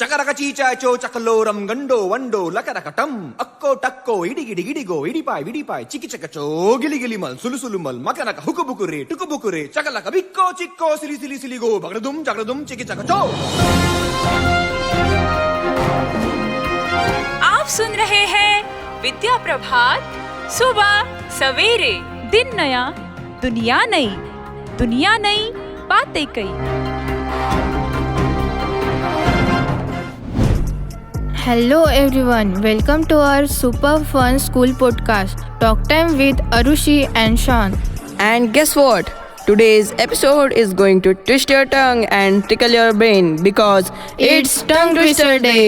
చకరక చీచాచో చకలోరం గండో వండో లకరకటం అక్కో టక్కో ఇడిగిడి గిడిగో ఇడిపాయ్ విడిపాయ్ చికిచకచో గిలిగిలిమల్ సులుసులుమల్ మకనక హుకుబుకురే టుకుబుకురే చకలక బిక్కో చిక్కో సిలి సిలి సిలిగో బగడదుం జగడదుం చికిచకచో. आप सुन रहे हैं विद्या प्रभात सुबह सवेरे. दिन नया दुनिया नई, दुनिया नई बातें कई. Hello everyone, welcome to our super fun school podcast, Talk Time with Arushi and Sean. And guess what? Today's episode is going to twist your tongue and tickle your brain because It's Tongue Twister Day.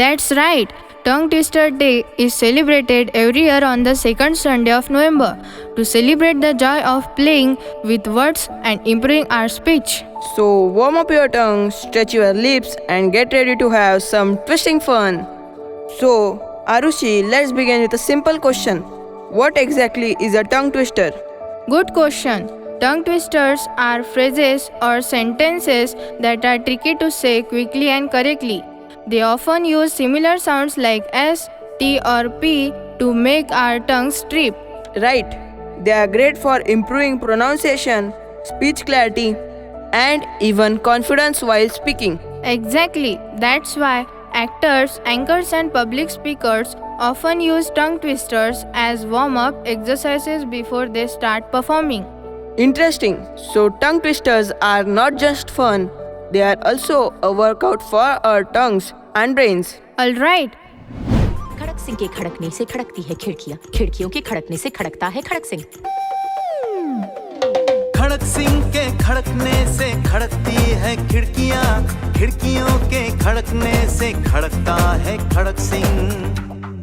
That's right, Tongue Twister Day is celebrated every year on the second Sunday of November to celebrate the joy of playing with words and improving our speech. So warm up your tongue, stretch your lips and get ready to have some twisting fun. So Arushi, let's begin with a simple question. What exactly is a tongue twister? Good question. Tongue twisters are phrases or sentences that are tricky to say quickly and correctly. They often use similar sounds like S, T or P to make our tongues trip. Right. They are great for improving pronunciation, speech clarity and even confidence while speaking. Exactly. That's why actors, anchors and public speakers often use tongue twisters as warm-up exercises before they start performing. Interesting. So tongue twisters are not just fun, they are also a workout for our tongues and brains. All right. खड़क सिंह के खड़कने से खड़कती है खिड़कियां, खिड़कियों के खड़कने से खड़कता है खड़क सिंह. खड़क सिंह के खड़कने से खड़कती है खिड़कियां, खिड़कियों के खड़कने से खड़कता है खड़क सिंह.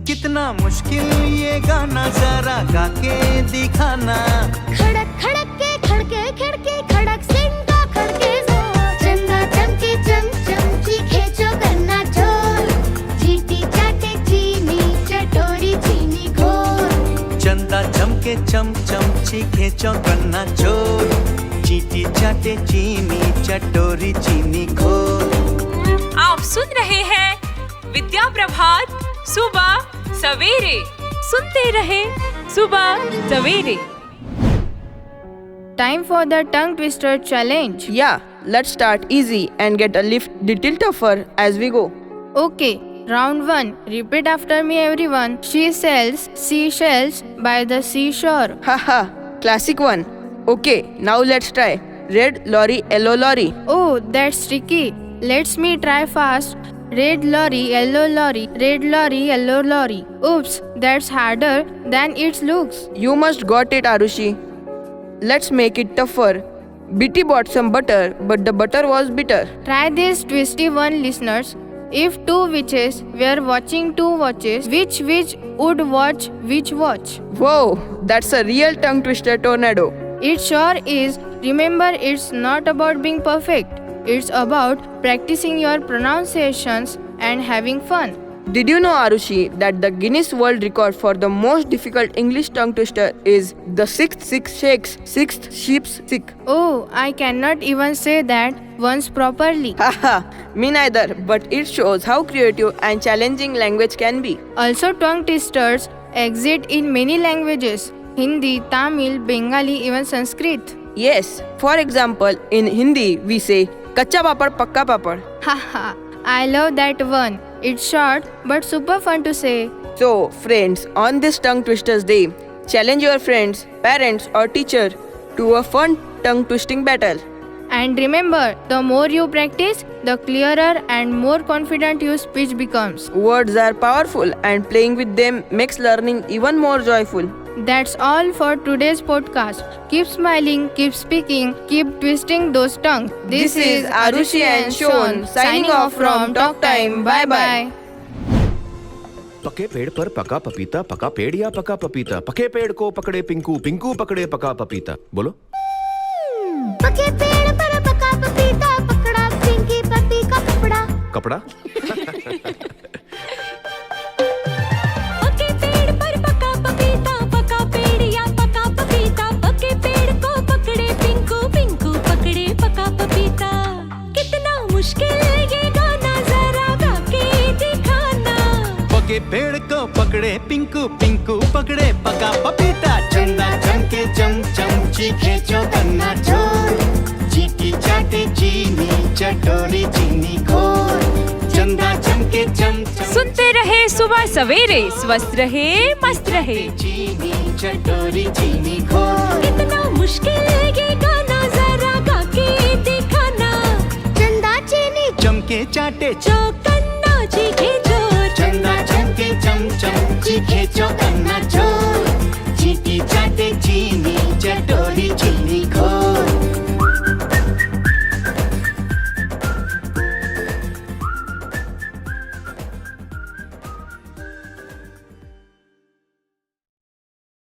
कितना मुश्किल ये गाना जरा गा के दिखाना. खड़क खड़क के खड़के खिड़के खड़क सिंह का खड़के जोर. चंदा चमके चम चम चीखे जो गन्ना चोर. चीटी चाटे चीनी चटोरी चीनी घोर. चंदा चमके चम चम चीखे चौकन्ना चोर. चीटी चाटे चीनी चटोरी चीनी घोर. आप सुन रहे हैं विद्या प्रभात सुबह सवेरे. सुनते रहे सुबह सवेरे. Time for the tongue twister challenge. Yeah, let's start easy and get a little tougher as we go. Okay. Round 1. Repeat after me everyone. She sells seashells by the seashore. Haha, classic one. Okay, now let's try. Red lorry, yellow lorry. Oh, that's tricky. Let's me try fast. Red lorry, yellow lorry, red lorry, yellow lorry. Oops, that's harder than it looks. You must got it, Arushi. Let's make it tougher. Bitty bought some butter, but the butter was bitter. Try this twisty one, listeners. If two witches were watching two watches, which witch would watch which watch? Whoa, that's a real tongue twister tornado. It sure is. Remember, it's not about being perfect. It's about practicing your pronunciations and having fun. Did you know, Arushi, that the Guinness World Record for the most difficult English tongue twister is the sixth six shakes, sixth sheep's sick? Oh, I cannot even say that once properly. Haha, me neither, but it shows how creative and challenging language can be. Also, tongue twisters exist in many languages. Hindi, Tamil, Bengali, even Sanskrit. Yes, for example, in Hindi we say kacha papad pakka papad. Haha, I love that one. It's short but super fun to say. So, friends, on this tongue twisters day, challenge your friends, parents or teacher to a fun tongue twisting battle. And remember, the more you practice, the clearer and more confident your speech becomes. Words are powerful and playing with them makes learning even more joyful. That's all for today's podcast. Keep smiling, keep speaking, keep twisting those tongues. This is Arushi and Sean signing off from Talk Time. Bye bye. पके पेड़ पर पका पपीता, पका पेड़ या पका पपीता. पके पेड़ को पकड़े पिंकू, पिंकू पकड़े पका पपीता. बोलो. पके पेड़ पर पका पपीता पकड़ा पिंकी पपी का कपड़ा. कपड़ा. पके पेड़ पर पका पपीता, पका पेड़ या पका पपीता. पके पेड़ को पकड़े पिंकू, पिंकू पकड़े पका पपीता. कितना मुश्किल के पेड़ को पकड़े पिंकू, पिंकू पकड़े पका पपीता। चंदा चमके चम चम, चीखे चो गन्ना चोर, चीटी चाटे चीनी चटोरी चीनी घोर। चंदा चमके चम चम, सुनते रहे सुबह सवेरे, स्वस्थ रहे मस्त रहे। चीनी चटोरी चीनी घोर। कितना मुश्किल है ये गाना, जरा गा के दिखाना। चंदा चीनी चमके चाटे चौक